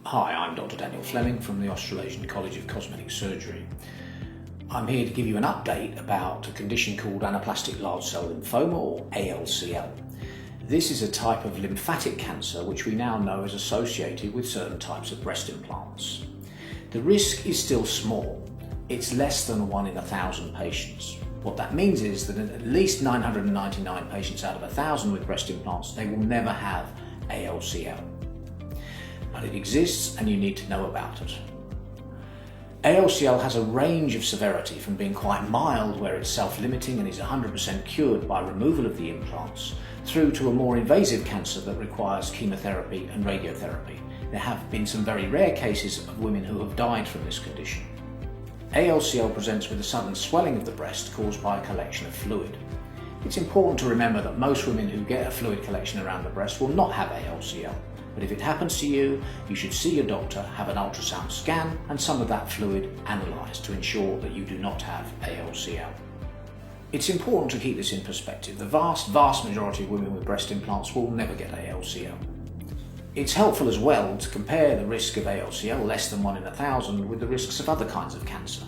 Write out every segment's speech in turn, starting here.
Hi, I'm Dr Daniel Fleming from the Australasian College of Cosmetic Surgery. I'm here to give you an update about a condition called anaplastic large cell lymphoma, or ALCL. This is a type of lymphatic cancer which we now know is associated with certain types of breast implants. The risk is still small. It's less than 1 in 1,000 patients. What that means is that in at least 999 patients out of 1,000 with breast implants, they will never have ALCL. But it exists and you need to know about it. ALCL has a range of severity from being quite mild, where it's self-limiting and is 100% cured by removal of the implants, through to a more invasive cancer that requires chemotherapy and radiotherapy. There have been some very rare cases of women who have died from this condition. ALCL presents with a sudden swelling of the breast caused by a collection of fluid. It's important to remember that most women who get a fluid collection around the breast will not have ALCL. But if it happens to you, you should see your doctor, have an ultrasound scan and some of that fluid analysed to ensure that you do not have ALCL. It's important to keep this in perspective. The vast majority of women with breast implants will never get ALCL. It's helpful as well to compare the risk of ALCL, less than 1 in 1,000, with the risks of other kinds of cancer.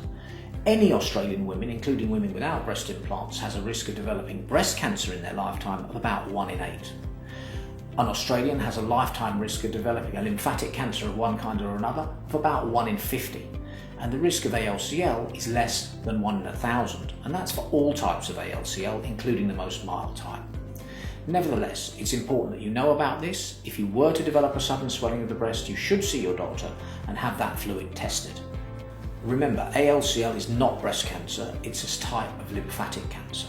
Any Australian women, including women without breast implants, has a risk of developing breast cancer in their lifetime of about 1 in 8. An Australian has a lifetime risk of developing a lymphatic cancer of one kind or another of about 1 in 50. And the risk of ALCL is less than 1 in 1,000, and that's for all types of ALCL, including the most mild type. Nevertheless, it's important that you know about this. If you were to develop a sudden swelling of the breast, you should see your doctor and have that fluid tested. Remember, ALCL is not breast cancer, it's a type of lymphatic cancer.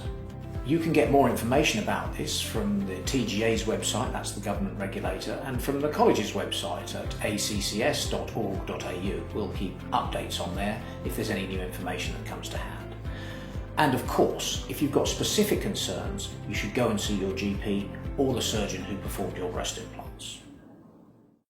You can get more information about this from the TGA's website, that's the government regulator, and from the college's website at accs.org.au. We'll keep updates on there if there's any new information that comes to hand. And of course, if you've got specific concerns, you should go and see your GP or the surgeon who performed your breast implant.